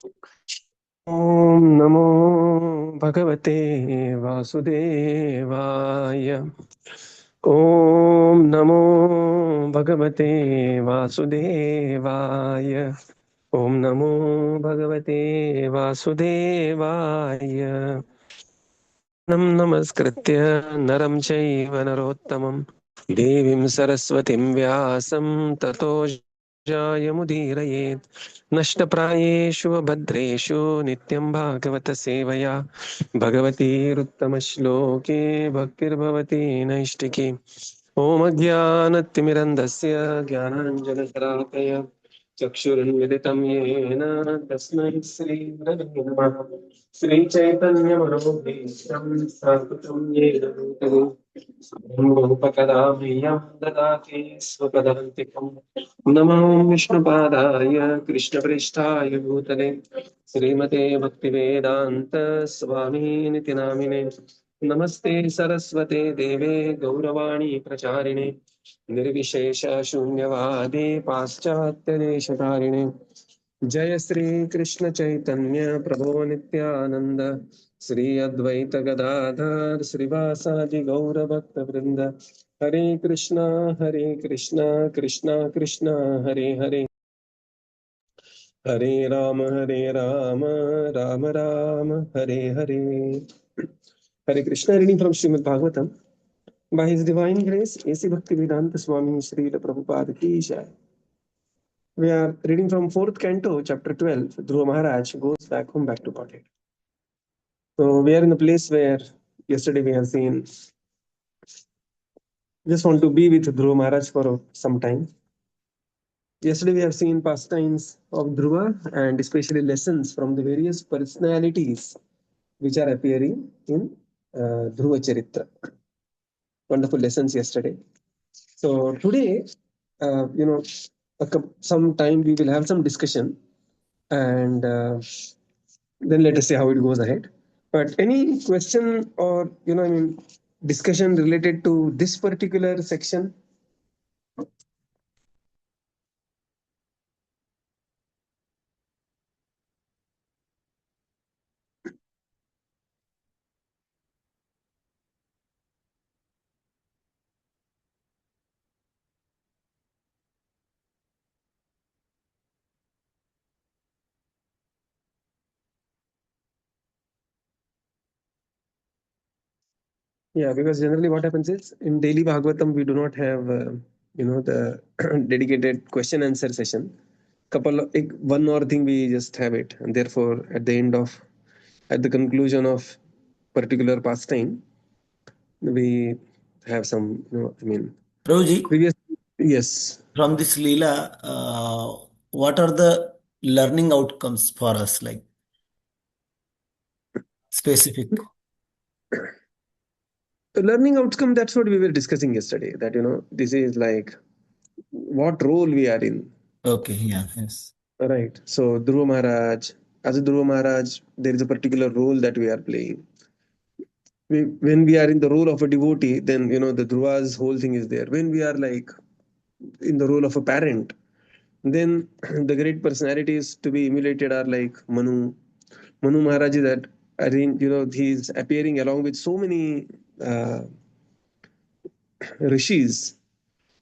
ॐ नमो भगवते वासुदेवाय। ॐ नमो भगवते वासुदेवाय। ॐ नमो भगवते वासुदेवाय। नमस्कृत्य नरं चैव नरोत्तमं देवीं सरस्वतीं व्यासं ततो जयमुदीरयेत्। नष्टप्रायेषु भद्रेषु नित्यं भागवत सेवया भगवतीरुत्तमश्लोके भक्तिर्भवति नैष्टिकी। ॐ अज्ञानतिमिरन्धस्य ज्ञानाञ्जनशलाकया चक्षुरुन्मिलितं येन तस्मै श्रीगुरवे नमः। श्रीचैतन्यमनोभीष्टं स्थापितं येन भूतले स्वयं ददाति स्वपदान्तिकम्। नमो विष्णुपादाय कृष्णप्रेष्ठाय भूतले श्रीमते भक्तिवेदान्त स्वामिनिति नामिने। नमस्ते सरस्वते देवे गौरवाणी प्रचारिणे निर्विशेष शून्यवादी पाश्चात्यदेशतारिणे। जय श्री कृष्ण चैतन्य प्रभो नित्यानंद श्री अद्वैत गदाधर श्रीवासादि गौर भक्त वृंद। हरे कृष्णा कृष्णा कृष्णा हरे हरे, हरे Ram Ram Ram Hare Hare. Hare Krishna, reading from Srimad Bhagavatam. By His Divine Grace, A.C. Bhaktivedanta Swami Srila Prabhupada Ki Jai. We are reading from 4th Canto, Chapter 12. Dhruva Maharaj goes back home, back to Godhead. So we are in the place where yesterday we have seen, just want to be with Dhruva Maharaj for some time. Yesterday we have seen pastimes of Dhruva and especially lessons from the various personalities which are appearing in Dhruva Charitra. Wonderful lessons yesterday. So today, some time we will have some discussion, and then let us see how it goes ahead. But any question or discussion related to this particular section? Yeah, because generally what happens is in daily Bhagavatam we do not have the dedicated question answer session. One more thing we just have it, and therefore at the conclusion of particular pastime we have some Prabhuji, previous. Yes. from this Leela, what are the learning outcomes for us, like specific? The learning outcome, that's what we were discussing yesterday, that this is like what role we are in. Okay, yeah, yes. Right. So Dhruva Maharaj, as a Dhruva Maharaj, there is a particular role that we are playing. When we are in the role of a devotee, then the Dhruva's whole thing is there. When we are like in the role of a parent, then the great personalities to be emulated are like Manu. Manu Maharaj is that arranged, he's appearing along with so many uh, rishis.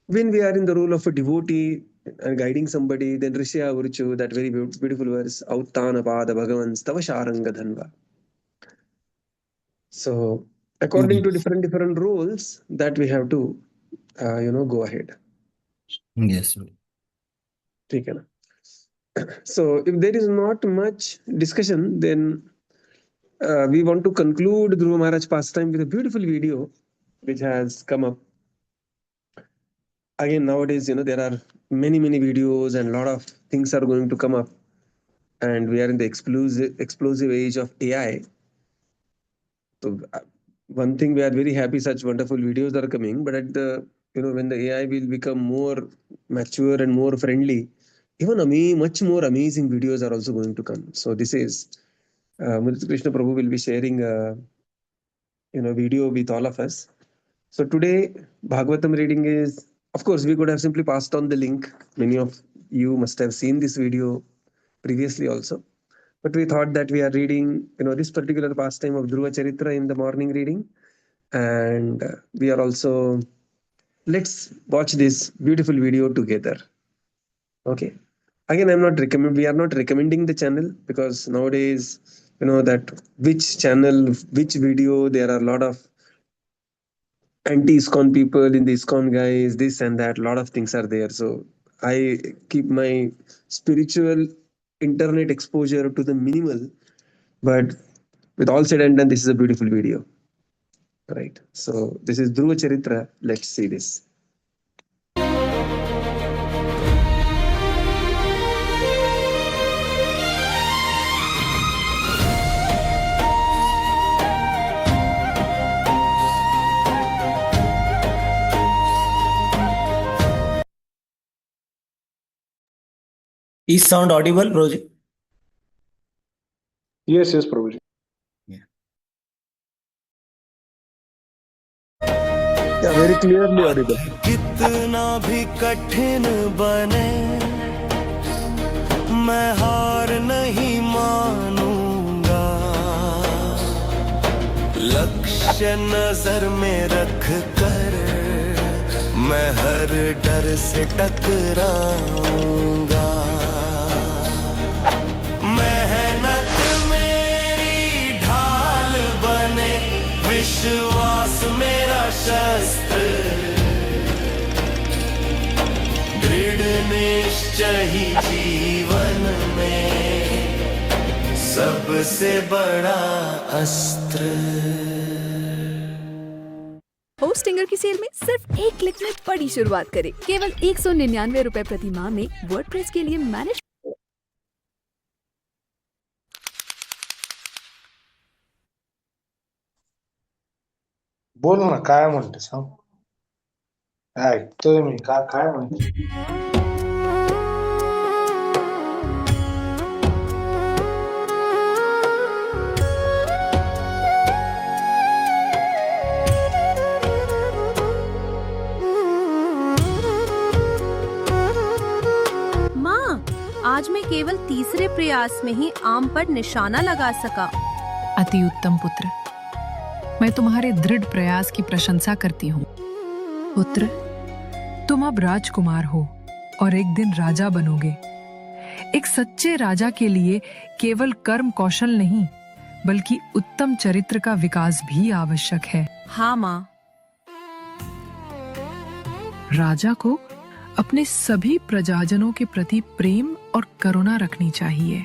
When we are in the role of a devotee and guiding somebody, then Rishya Virtue, that very beautiful verse, Auttana Pada Bhagavan Stava Sharanga Dhanva. So, according to Yes. different roles, that we have to, go ahead. Yes. ठीक है ना? So, if there is not much discussion, then we want to conclude Dhruva Maharaj pastime with a beautiful video which has come up. Again, nowadays, there are many videos and a lot of things are going to come up, and we are in the explosive age of AI. So one thing we are very happy such wonderful videos are coming, but at the when the AI will become more mature and more friendly, even much more amazing videos are also going to come. So this is Murti Krishna Prabhu will be sharing a video with all of us. So today Bhagavatam reading is, of course, we could have simply passed on the link. Many of you must have seen this video previously also. but we thought that we are reading, this particular pastime of Dhruva Charitra in the morning reading, and we are also, let's watch this beautiful video together. Okay. Again, we are not recommending the channel, because nowadays, that which channel, which video, there are a lot of anti-ISKCON people in the ISKCON guys, this and that, lot of things are there. So I keep my spiritual internet exposure to the minimal, but with all said and done, this is a beautiful video. Right. So this is Dhruva Charitra. Let's see this. Is sound audible, Roji? Yes, Prabhuji. Yeah, very clearly audible. कितना भी कठिन बने मैं हार नहीं मानूंगा, लक्ष्य नजर में रख कर मैं हर डर से टकराऊंगा। मेहनत मेरी ढाल बने, विश्वास मेरा शस्त्र, दृढ़ निश्चय ही जीवन में सबसे बड़ा अस्त्र। होस्टिंगर की सेल में सिर्फ 1 क्लिक में बड़ी शुरुआत करें। केवल 199 रुपए प्रति माह में वर्डप्रेस के लिए मैनेज। बोल ना, काय म्हणते सांग. ऐकतोय मी. काय म्हणते. आज मैं केवल तीसरे प्रयास में ही आम पर निशाना लगा सका। अति उत्तम पुत्र, मैं तुम्हारे दृढ़ प्रयास की प्रशंसा करती हूँ। पुत्र, तुम अब राजकुमार हो और एक दिन राजा बनोगे। एक सच्चे राजा के लिए केवल कर्म कौशल नहीं, बल्कि उत्तम चरित्र का विकास भी आवश्यक है। हाँ माँ। राजा को अपने सभी प्रजाजनों के प्रति प्रेम और करुणा रखनी चाहिए,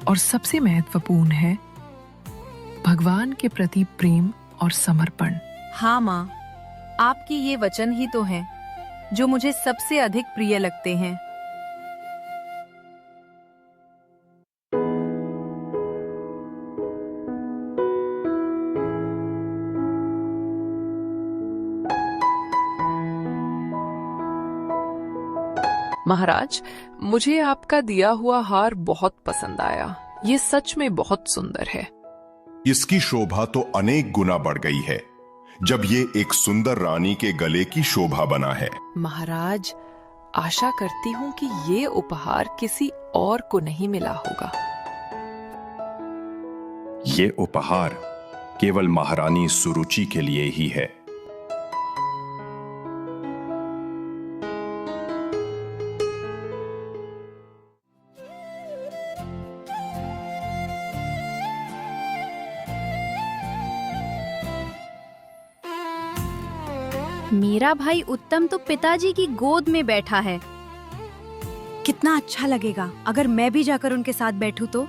और सबसे महत्वपूर्ण है भगवान के प्रति प्रेम और समर्पण। हाँ माँ, आपकी ये वचन ही तो हैं जो मुझे सबसे अधिक प्रिय लगते हैं। महाराज, मुझे आपका दिया हुआ हार बहुत पसंद आया। ये सच में बहुत सुंदर है। इसकी शोभा तो अनेक गुना बढ़ गई है जब ये एक सुंदर रानी के गले की शोभा बना है। महाराज, आशा करती हूँ कि ये उपहार किसी और को नहीं मिला होगा। ये उपहार केवल महारानी सुरुचि के लिए ही है। मेरा भाई उत्तम तो पिताजी की गोद में बैठा है। कितना अच्छा लगेगा अगर मैं भी जाकर उनके साथ बैठूं तो।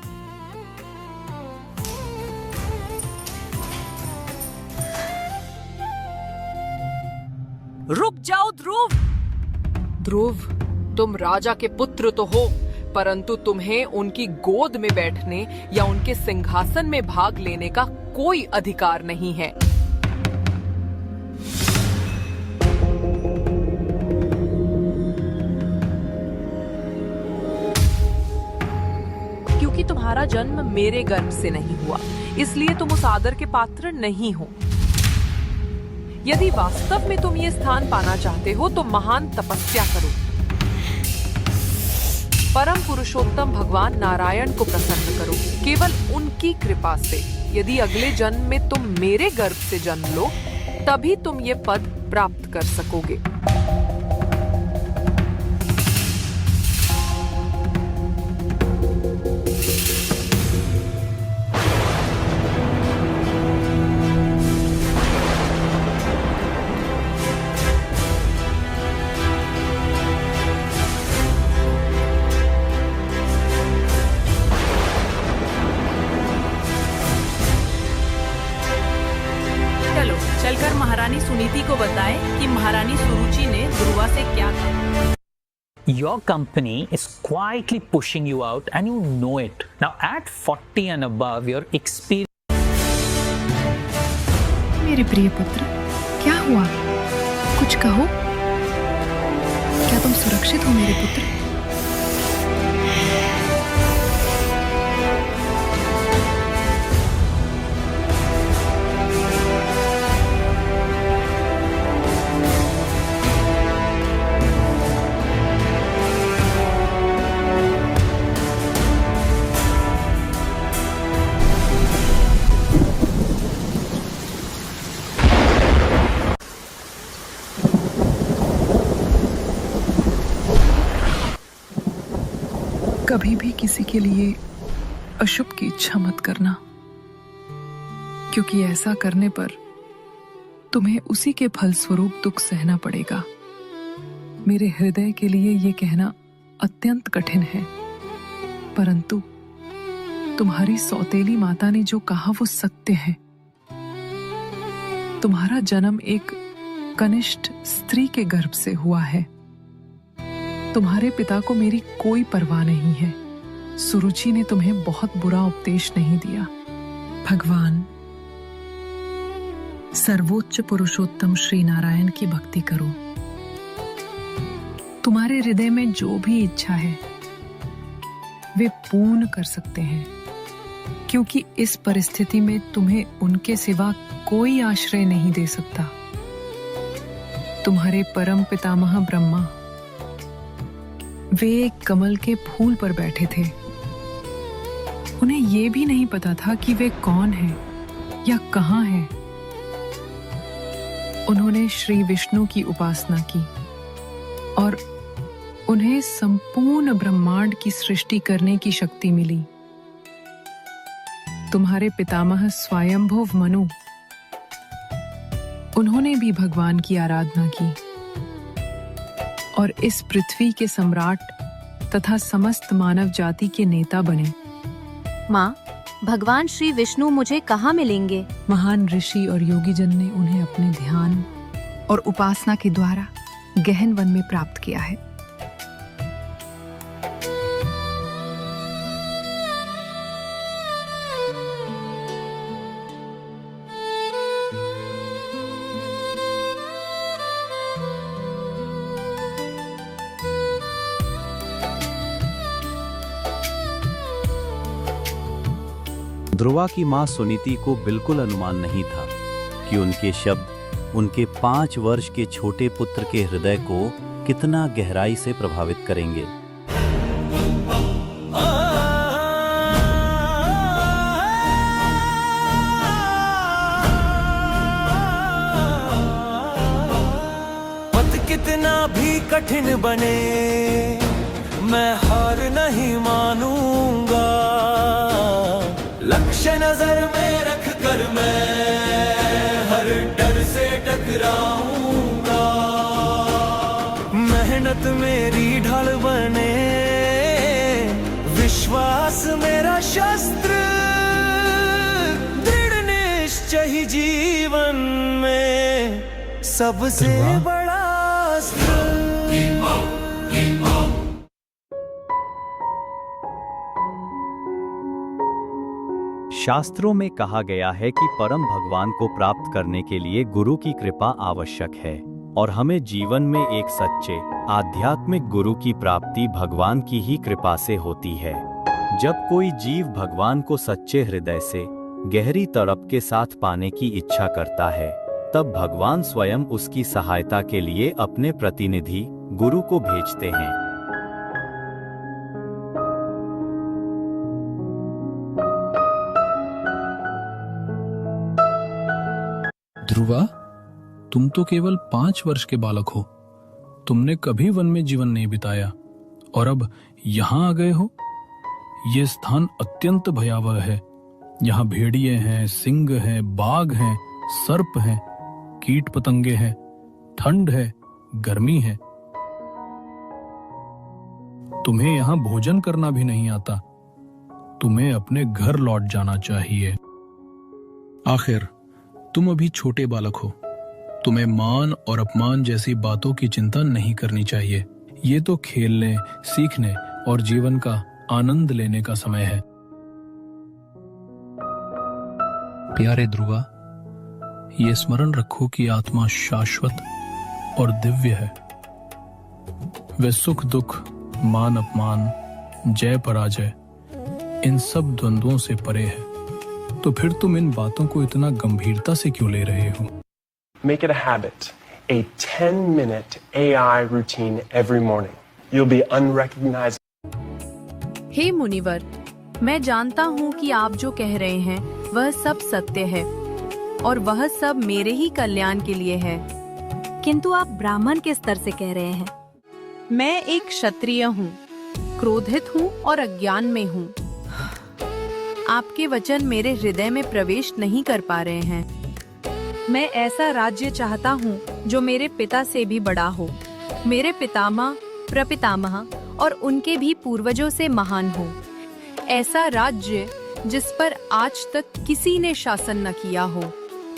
रुक जाओ ध्रुव। ध्रुव, तुम राजा के पुत्र तो हो, परंतु तुम्हें उनकी गोद में बैठने या उनके सिंहासन में भाग लेने का कोई अधिकार नहीं है। क्योंकि तुम्हारा जन्म मेरे गर्भ से नहीं हुआ, इसलिए तुम उस आदर के पात्र नहीं हो। यदि वास्तव में तुम ये स्थान पाना चाहते हो तो महान तपस्या करो। परम पुरुषोत्तम भगवान नारायण को प्रसन्न करो। केवल उनकी कृपा से यदि अगले जन्म में तुम मेरे गर्भ से जन्म लो, तभी तुम ये पद प्राप्त कर सकोगे। चलो चलकर महारानी सुनीति को बताएं कि महारानी सुरुचि ने ध्रुवा से क्या कहा। Your company is quietly pushing you out and you know it. Now at 40 and above, your experience. मेरे प्रिय पुत्र, क्या हुआ? कुछ कहो। क्या तुम सुरक्षित हो मेरे पुत्र? कभी भी किसी के लिए अशुभ की इच्छा मत करना, क्योंकि ऐसा करने पर तुम्हें उसी के फलस्वरूप दुख सहना पड़ेगा। मेरे हृदय के लिए ये कहना अत्यंत कठिन है, परंतु तुम्हारी सौतेली माता ने जो कहा वो सत्य है। तुम्हारा जन्म एक कनिष्ठ स्त्री के गर्भ से हुआ है। तुम्हारे पिता को मेरी कोई परवाह नहीं है। सुरुचि ने तुम्हें बहुत बुरा उपदेश नहीं दिया। भगवान सर्वोच्च पुरुषोत्तम श्री नारायण की भक्ति करो। तुम्हारे हृदय में जो भी इच्छा है वे पूर्ण कर सकते हैं, क्योंकि इस परिस्थिति में तुम्हें उनके सिवा कोई आश्रय नहीं दे सकता। तुम्हारे परम पितामह ब्रह्मा वे एक कमल के फूल पर बैठे थे। उन्हें ये भी नहीं पता था कि वे कौन हैं या कहां हैं। उन्होंने श्री विष्णु की उपासना की और उन्हें संपूर्ण ब्रह्मांड की सृष्टि करने की शक्ति मिली। तुम्हारे पितामह स्वयंभुव मनु, उन्होंने भी भगवान की आराधना की और इस पृथ्वी के सम्राट तथा समस्त मानव जाति के नेता बने। माँ, भगवान श्री विष्णु मुझे कहाँ मिलेंगे? महान ऋषि और योगी जन ने उन्हें अपने ध्यान और उपासना के द्वारा गहन वन में प्राप्त किया है। ध्रुवा की मां सुनीति को बिल्कुल अनुमान नहीं था कि उनके शब्द उनके 5 वर्ष के छोटे पुत्र के हृदय को कितना गहराई से प्रभावित करेंगे। पथ कितना भी कठिन बने, मैं हार नहीं मानूंगा। लक्ष्य नजर में रख कर मैं हर डर से टकराऊंगा। मेहनत मेरी ढाल बने, विश्वास मेरा शस्त्र, दृढ़ निश्चय ही जीवन में सबसे बड़ा अस्त्र। शास्त्रों में कहा गया है कि परम भगवान को प्राप्त करने के लिए गुरु की कृपा आवश्यक है और हमें जीवन में एक सच्चे आध्यात्मिक गुरु की प्राप्ति भगवान की ही कृपा से होती है। जब कोई जीव भगवान को सच्चे हृदय से गहरी तड़प के साथ पाने की इच्छा करता है, तब भगवान स्वयं उसकी सहायता के लिए अपने प्रतिनिधि गुरु को भेजते हैं। ध्रुवा, तुम तो केवल 5 वर्ष के बालक हो। तुमने कभी वन में जीवन नहीं बिताया और अब यहाँ आ गए हो। ये स्थान अत्यंत भयावह है। यहाँ भेड़िए हैं, सिंह हैं, बाघ हैं, सर्प हैं, कीट पतंगे हैं, ठंड है, गर्मी है। तुम्हें यहाँ भोजन करना भी नहीं आता। तुम्हें अपने घर लौट जाना चाहिए। आखिर तुम अभी छोटे बालक हो। तुम्हें मान और अपमान जैसी बातों की चिंता नहीं करनी चाहिए। ये तो खेलने, सीखने और जीवन का आनंद लेने का समय है। प्यारे ध्रुवा, ये स्मरण रखो कि आत्मा शाश्वत और दिव्य है। वे सुख दुख, मान अपमान, जय पराजय, इन सब द्वंद्वों से परे है। तो फिर तुम इन बातों को इतना गंभीरता से क्यों ले रहे हो? Make it a habit, a 10-minute AI routine every morning. You'll be unrecognizable. हे मुनिवर, मैं जानता हूँ कि आप जो कह रहे हैं वह सब सत्य है और वह सब मेरे ही कल्याण के लिए है। किंतु आप ब्राह्मण के स्तर से कह रहे हैं। मैं एक क्षत्रिय हूँ, क्रोधित हूँ और अज्ञान में हूँ। आपके वचन मेरे हृदय में प्रवेश नहीं कर पा रहे हैं। मैं ऐसा राज्य चाहता हूँ जो मेरे पिता से भी बड़ा हो, मेरे पितामह, प्रपितामह और उनके भी पूर्वजों से महान हो। ऐसा राज्य जिस पर आज तक किसी ने शासन न किया हो।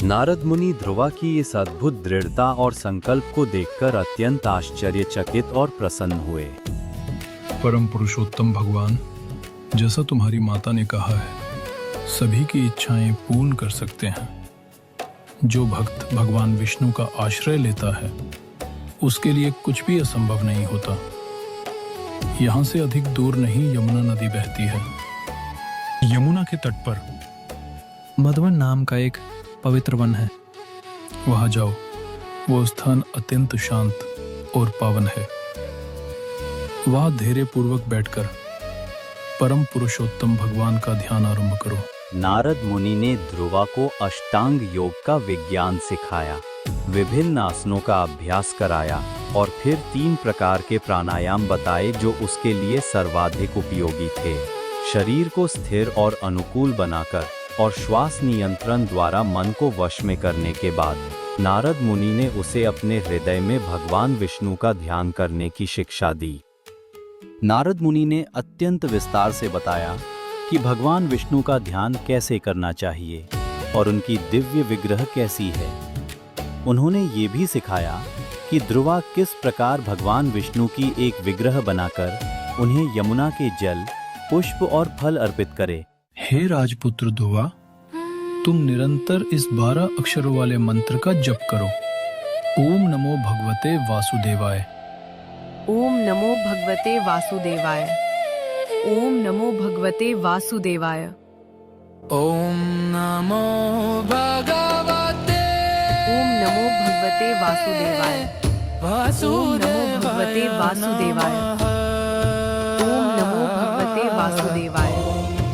नारद मुनि ध्रुवा की इस अद्भुत दृढ़ता और संकल्प को देखकर अत्यंत आश्चर्यचकित और प्रसन्न हुए। परम पुरुषोत्तम भगवान, जैसा तुम्हारी माता ने कहा है, सभी की इच्छाएं पूर्ण कर सकते हैं। जो भक्त भगवान विष्णु का आश्रय लेता है उसके लिए कुछ भी असंभव नहीं होता। यहाँ से अधिक दूर नहीं यमुना नदी बहती है। यमुना के तट पर मधुवन नाम का एक पवित्र वन है। वहां जाओ, वो स्थान अत्यंत शांत और पावन है। वहां धैर्य पूर्वक बैठकर परम पुरुषोत्तम भगवान का ध्यान आरंभ करो। नारद मुनि ने ध्रुवा को अष्टांग योग का विज्ञान सिखाया, विभिन्न आसनों का अभ्यास कराया और फिर 3 प्रकार के प्राणायाम बताए जो उसके लिए सर्वाधिक उपयोगी थे। शरीर को स्थिर और अनुकूल बनाकर और श्वास नियंत्रण द्वारा मन को वश में करने के बाद नारद मुनि ने उसे अपने हृदय में भगवान विष्णु का ध्यान करने की शिक्षा दी। नारद मुनि ने अत्यंत विस्तार से बताया कि भगवान विष्णु का ध्यान कैसे करना चाहिए और उनकी दिव्य विग्रह कैसी है। उन्होंने ये भी सिखाया कि ध्रुवा किस प्रकार भगवान विष्णु की एक विग्रह बनाकर उन्हें यमुना के जल, पुष्प और फल अर्पित करे। हे राजपुत्र ध्रुवा, तुम निरंतर इस 12 अक्षरों वाले मंत्र का जप करो। ओम नमो भगवते वासुदेवाय। ओम नमो भगवते वासुदेवाय। ओम नमो भगवते वासुदेवाय। ओम नमो भगवते। ओम नमो भगवते वासुदेवाय। ओम नमो भगवते वासुदेवाय। ओम नमो भगवते वासुदेवाय। ओम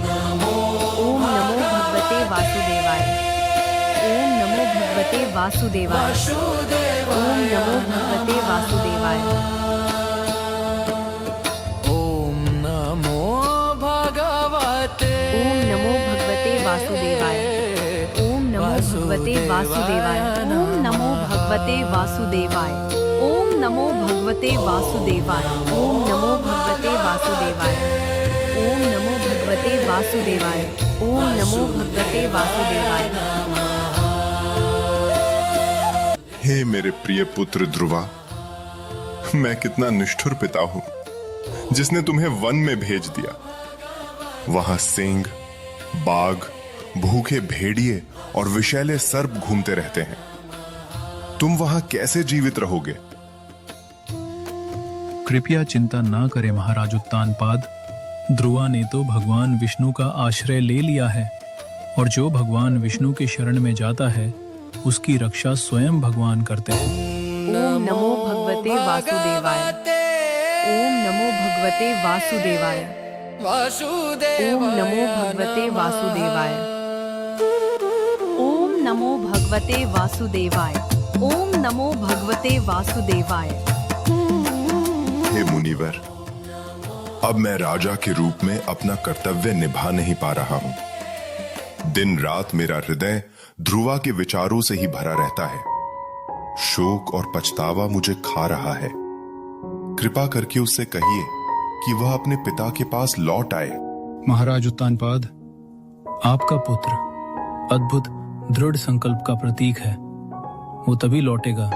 नमो भगवते वासुदेवाय। ओम नमो भगवते वासुदेवाय। ओम नमो भगवते वासुदेवाय। ओम नमो भगवते। ओम नमो भगवते वासुदेवाय। ओम नमो भगवते वासुदेवाय। ओम नमो भगवते वासुदेवाय। ओम नमो भगवते वासुदेवाय। ओम नमो भगवते वासुदेवाय। ओम नमो भगवते वासुदेवाय। ओम नमो भगवते वासुदेवाय। हे मेरे प्रिय पुत्र ध्रुवा, मैं कितना निष्ठुर पिता हूं जिसने तुम्हें वन में भेज दिया। वहां सिंह, बाघ, भूखे भेड़िए और विषैले सर्प घूमते रहते हैं। तुम वहां कैसे जीवित रहोगे? कृपया चिंता ना करें महाराज उत्तानपाद। ध्रुवा ने तो भगवान विष्णु का आश्रय ले लिया है और जो भगवान विष्णु के शरण में जाता है उसकी रक्षा स्वयं भगवान करते हैं। ओम नमो भगवते वासुदेवाय। ओम नमो भगवते वासुदेवाय। ओम नमो भगवते वासुदेवाय। ओम नमो भगवते वासुदेवाय। ओम नमो भगवते वासुदेवाय। हे मुनिवर, अब मैं राजा के रूप में अपना कर्तव्य निभा नहीं पा रहा हूं। दिन रात मेरा हृदय ध्रुवा के विचारों से ही भरा रहता है। शोक और पछतावा मुझे खा रहा है। कृपा करके उससे कहिए कि वह अपने पिता के पास लौट आए। महाराज उत्तानपाद, आपका पुत्र अद्भुत दृढ़ संकल्प का प्रतीक है। वो तभी लौटेगा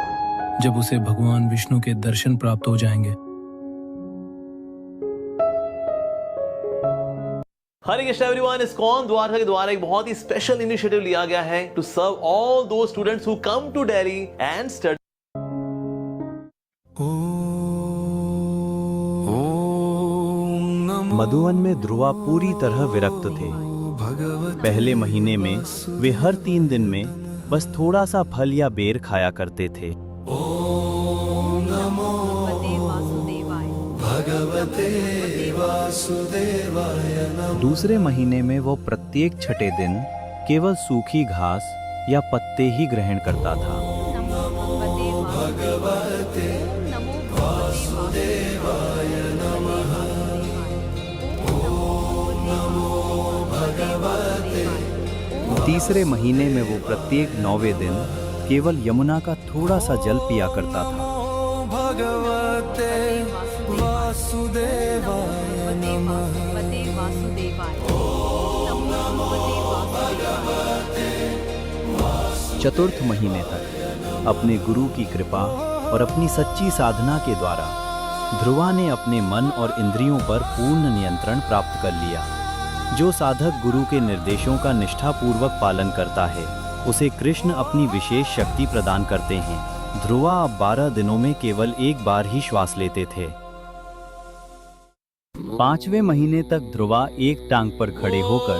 जब उसे भगवान विष्णु के दर्शन प्राप्त हो जाएंगे। हरे कृष्ण एवरीवन, इस्कॉन द्वारका के द्वारा एक बहुत ही स्पेशल इनिशिएटिव लिया गया है to serve all those students who come to Delhi and study. Madhuvan में ध्रुवा पूरी तरह विरक्त थे। पहले महीने में वे हर 3 दिन में बस थोड़ा सा फल या बेर खाया करते थे। दूसरे महीने में वो प्रत्येक छठे दिन केवल सूखी घास या पत्ते ही ग्रहण करता था। तीसरे महीने में वो प्रत्येक 9वें दिन केवल यमुना का थोड़ा सा जल पिया करता था। चतुर्थ महीने तक अपने गुरु की कृपा और अपनी सच्ची साधना के द्वारा ध्रुवा ने अपने मन और इंद्रियों पर पूर्ण नियंत्रण प्राप्त कर लिया। जो साधक गुरु के निर्देशों का निष्ठापूर्वक पालन करता है, उसे कृष्ण अपनी विशेष शक्ति प्रदान करते हैं। ध्रुवा अब 12 दिनों में केवल एक बार ही श्वास लेते थे। 5वें महीने तक ध्रुवा एक टांग पर खड़े होकर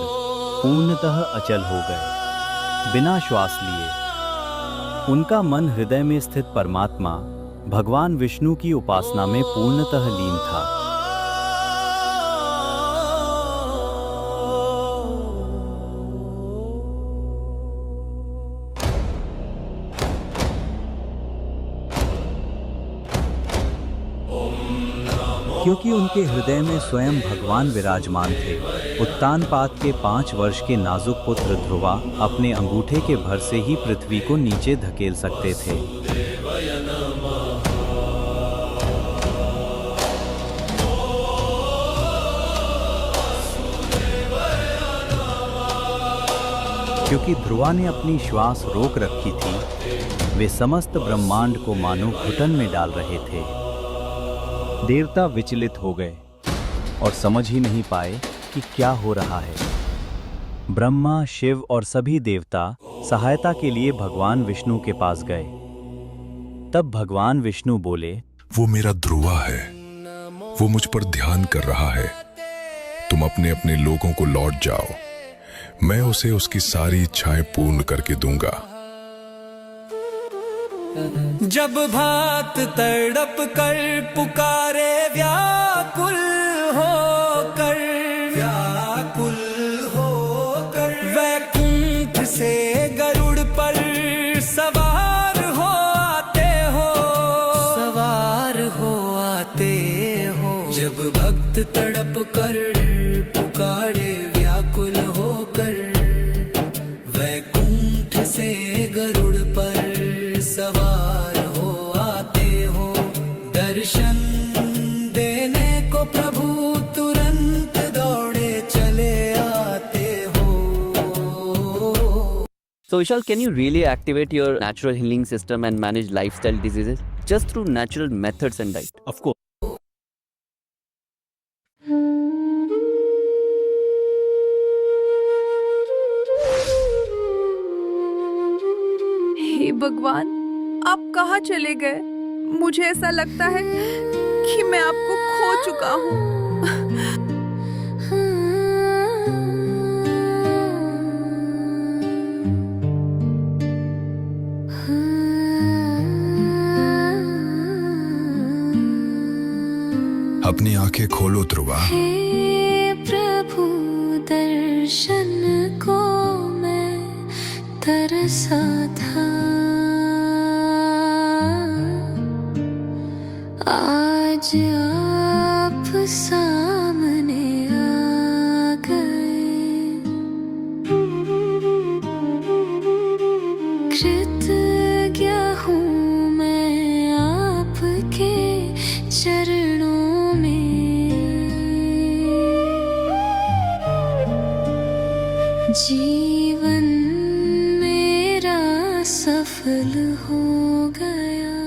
पूर्णतः अचल हो गए, बिना श्वास लिए। उनका मन हृदय में स्थित परमात्मा भगवान विष्णु की उपासना में पूर्णतः लीन था। क्योंकि उनके हृदय में स्वयं भगवान विराजमान थे, उत्तानपाद के 5 वर्ष के नाजुक पुत्र ध्रुवा अपने अंगूठे के भर से ही पृथ्वी को नीचे धकेल सकते थे। क्योंकि ध्रुवा ने अपनी श्वास रोक रखी थी, वे समस्त ब्रह्मांड को मानो घुटन में डाल रहे थे। देवता विचलित हो गए और समझ ही नहीं पाए कि क्या हो रहा है। ब्रह्मा, शिव और सभी देवता सहायता के लिए भगवान विष्णु के पास गए। तब भगवान विष्णु बोले, वो मेरा ध्रुवा है, वो मुझ पर ध्यान कर रहा है। तुम अपने अपने लोगों को लौट जाओ, मैं उसे उसकी सारी इच्छाएं पूर्ण करके दूंगा। जब भात तड़प कर पुकारे व्याकुल होकर, वैकुंठ से गरुड़ पर सवार हो आते हो। जब भक्त तड़प कर पुकारे व्याकुल होकर, वैकुंठ से गरुड़ पर सवार हो आते हो। दर्शन देने को प्रभु तुरंत दौड़े चले आते हो। So Vishal, can you really activate your natural healing system and manage lifestyle diseases just through natural methods and diet? Of course. हे भगवान, आप कहाँ चले गए? मुझे ऐसा लगता है कि मैं आपको खो चुका हूँ। अपनी आंखें खोलो ध्रुवा। हे प्रभु, दर्शन को मैं तरस सा था, आज आप सामने आ गए। कृतज्ञ हूँ मैं आपके चरणों में, जीवन मेरा सफल हो गया।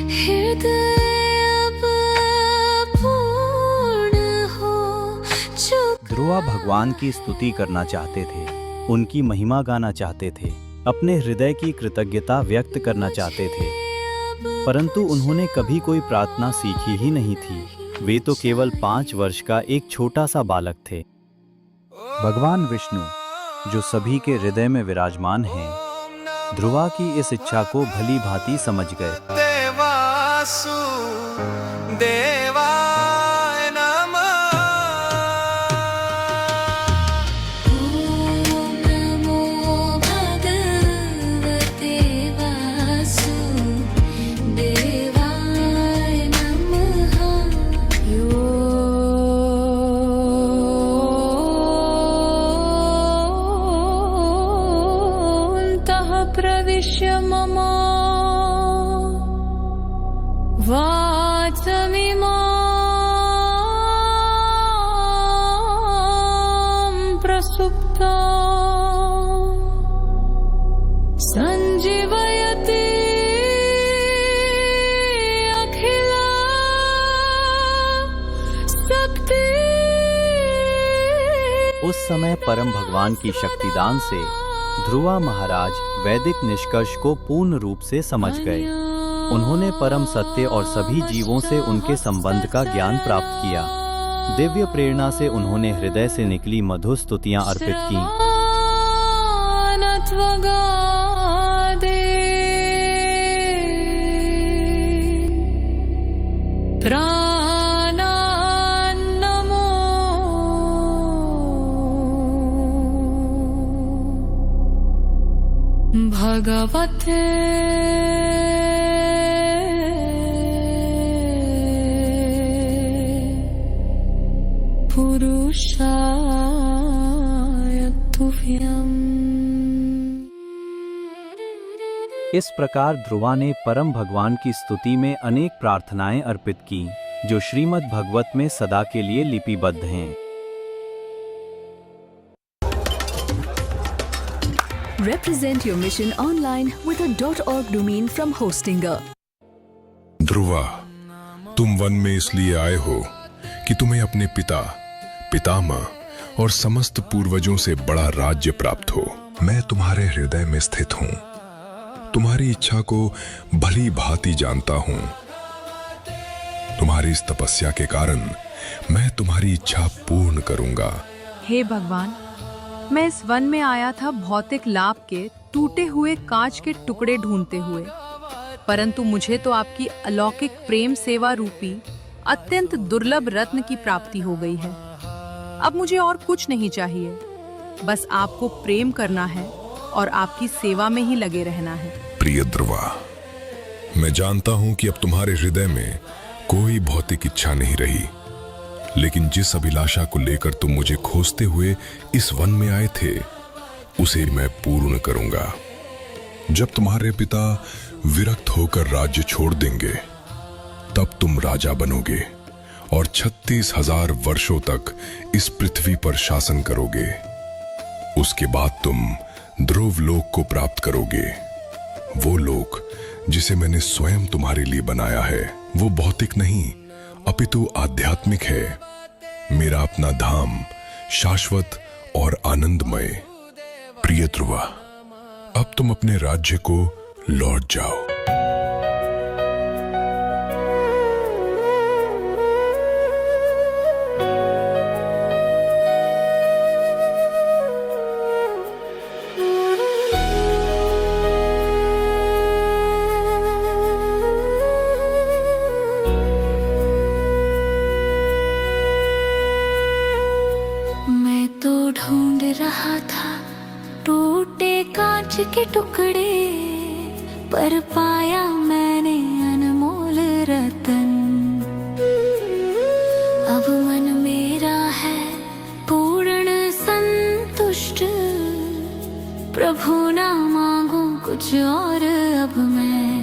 हृदय अब पूर्ण हो चुका। ध्रुवा भगवान की स्तुति करना चाहते थे, उनकी महिमा गाना चाहते थे, अपने हृदय की कृतज्ञता व्यक्त करना चाहते थे, परंतु उन्होंने कभी कोई प्रार्थना सीखी ही नहीं थी। वे तो केवल 5 वर्ष का एक छोटा सा बालक थे। भगवान विष्णु, जो सभी के हृदय में विराजमान हैं, ध्रुवा की इस इच्छा को भली भांति समझ गए। देवासु देवाय नमः। ओम नमो भगवते वासुदेवाय नमः। योऽन्तः प्रविश्य मम वाचमिमां प्रसुप्ता संजीवयति अखिला शक्ति। उस समय परम भगवान की शक्तिदान से ध्रुवा महाराज वैदिक निष्कर्ष को पूर्ण रूप से समझ गए। उन्होंने परम सत्य और सभी जीवों से उनके संबंध का ज्ञान प्राप्त किया। दिव्य प्रेरणा से उन्होंने हृदय से निकली मधुर स्तुतियां अर्पित की। भगवते पुरुषाय तुभ्यम्। इस प्रकार ध्रुवा ने परम भगवान की स्तुति में अनेक प्रार्थनाएं अर्पित की, जो श्रीमद् भगवत में सदा के लिए लिपिबद्ध हैं। Represent your mission online with a .org domain from Hostinger. Dhruva, तुम वन में इसलिए आए हो कि तुम्हें अपने पिता, पितामह और समस्त पूर्वजों से बड़ा राज्य प्राप्त हो। मैं तुम्हारे हृदय में स्थित हूँ, तुम्हारी इच्छा को भली भांति जानता हूँ। तुम्हारी इस तपस्या के कारण मैं तुम्हारी इच्छा पूर्ण करूंगा। हे भगवान, मैं इस वन में आया था भौतिक लाभ के टूटे हुए कांच के टुकड़े ढूंढते हुए, परंतु मुझे तो आपकी अलौकिक प्रेम सेवा रूपी अत्यंत दुर्लभ रत्न की प्राप्ति हो गई है। अब मुझे और कुछ नहीं चाहिए, बस आपको प्रेम करना है और आपकी सेवा में ही लगे रहना है। प्रिय ध्रुवा, मैं जानता हूं कि अब तुम्हारे हृदय में कोई भौतिक इच्छा नहीं रही, लेकिन जिस अभिलाषा को लेकर तुम मुझे खोजते हुए इस वन में आए थे, उसे मैं पूर्ण करूंगा। जब तुम्हारे पिता विरक्त होकर राज्य छोड़ देंगे, तब तुम राजा बनोगे और 36,000 वर्षों तक इस पृथ्वी पर शासन करोगे। उसके बाद तुम ध्रुव लोक को प्राप्त करोगे। वो लोक जिसे मैंने स्वयं तुम्हारे लिए बनाया है, वो भौतिक नहीं अपितु आध्यात्मिक है। मेरा अपना धाम शाश्वत और आनंदमय। प्रिय ध्रुवा, अब तुम अपने राज्य को लौट जाओ। रहा था टूटे कांच के टुकड़े, पर पाया मैंने अनमोल रतन। अब मन मेरा है पूर्ण संतुष्ट, प्रभु ना मांगू कुछ और अब मैं।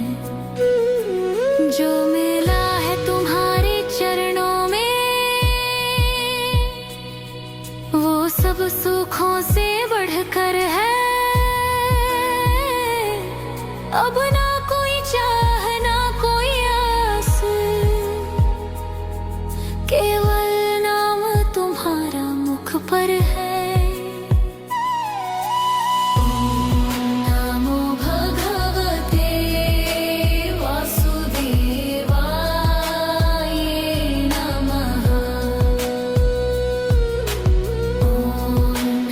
जो मिला है तुम्हारे चरणों में, वो सब सुखों से बढ़कर है। अब ना कोई चाह ना कोई आस, केवल नाम तुम्हारा मुख पर है। नमो भगवते वासुदेवाय नमः।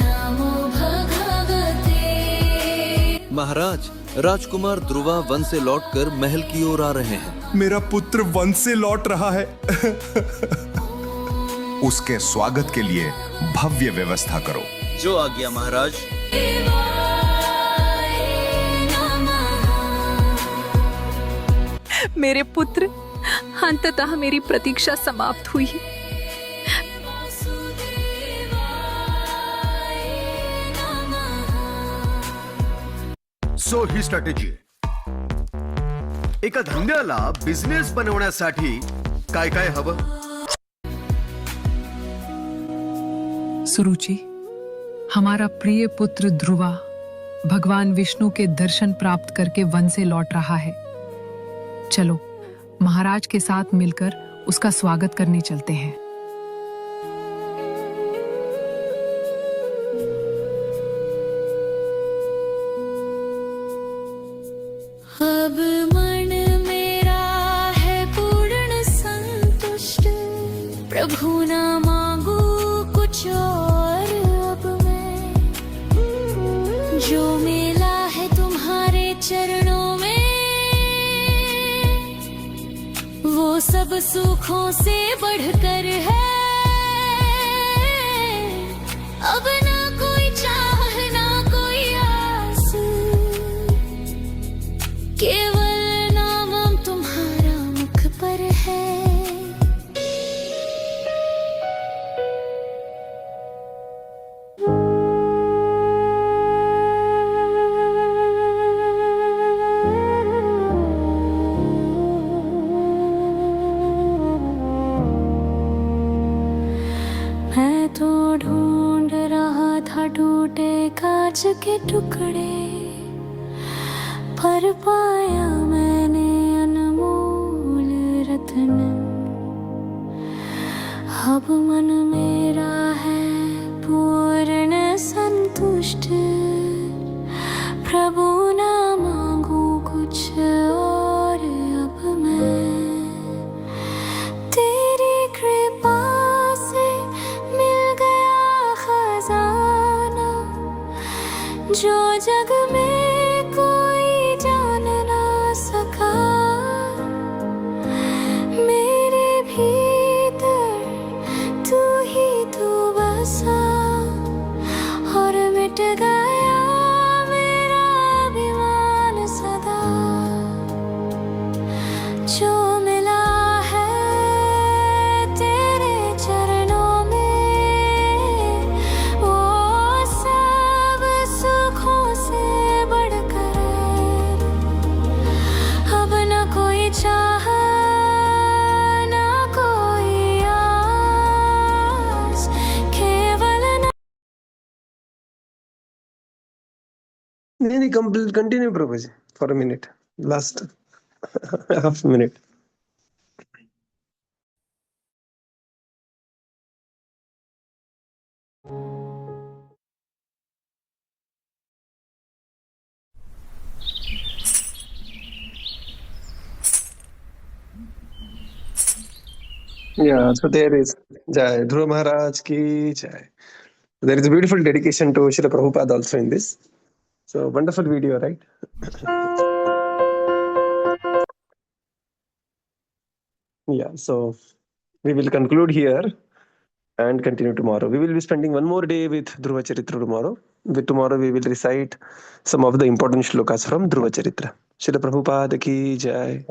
नमो भगवते। महाराज, राजकुमार ध्रुवा वन से लौटकर महल की ओर आ रहे हैं। मेरा पुत्र वन से लौट रहा है। उसके स्वागत के लिए भव्य व्यवस्था करो। जो आज्ञा महाराज। मेरे पुत्र, अंततः मेरी प्रतीक्षा समाप्त हुई। सो ही स्ट्रॅटेजी एका धंद्याला बिझनेस बनवण्यासाठी काय काय हवं? सुरुचि, हमारा प्रिय पुत्र ध्रुवा भगवान विष्णु के दर्शन प्राप्त करके वन से लौट रहा है। चलो महाराज के साथ मिलकर उसका स्वागत करने चलते हैं। अब मन मेरा है पूर्ण संतुष्ट, प्रभु ना मांगू कुछ और अब मैं। जो मिला है तुम्हारे चरणों में, वो सब सुखों से बढ़कर है। अब ना कोई चाह ना कोई आस, केवल नाम तुम्हारा मुख पर है। मैं तो ढूंढ रहा था टूटे कांच के टुकड़े, पर पाया मैंने अनमोल रत्न। अब मन मेरा है पूर्ण संतुष्ट, प्रभु ना मांगू कुछ और अब मैं। तेरी कृपा से मिल गया खजाना, जो जग में कोई जान ना सका। मेरे भीतर तू ही तू बसा, और मिट गया मेरा अभिमान सदा। जो मिला है तेरे चरणों में, वो सब सुखों से बढ़कर है। अब न कोई चाह ना कोई आस, केवल नहीं continue Prabhu ji for a minute, last half minute. Yeah, so there is Jai Dhruva Maharaj ki Jai. There is a beautiful dedication to Srila Prabhupada also in this. So wonderful video, right? Yeah, so we will conclude here. and continue tomorrow. We will be spending one more day with Dhruva Charitra tomorrow. With tomorrow we will recite some of the important shlokas from Dhruva Charitra. Srila Prabhupada ki jai.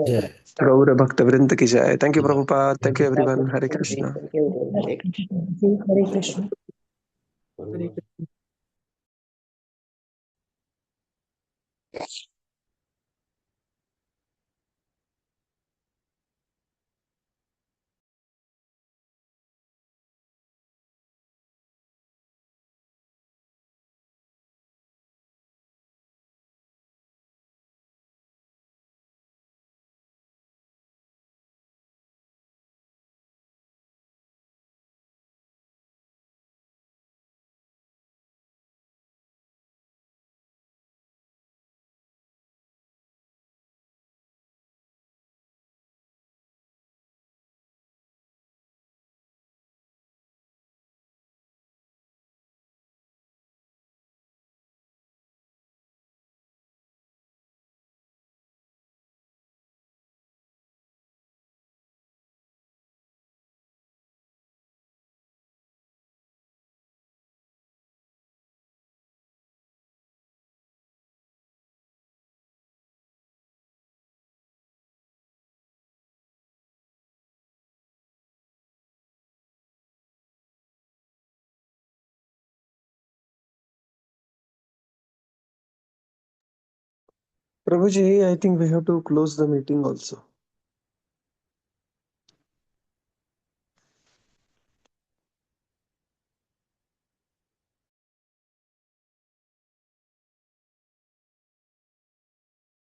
Gaura Bhakta Vrinda ki jai. Thank you, Prabhupada. Thank you, everyone. Hare Krishna. Hare Krishna. Prabhuji, I think we have to close the meeting also.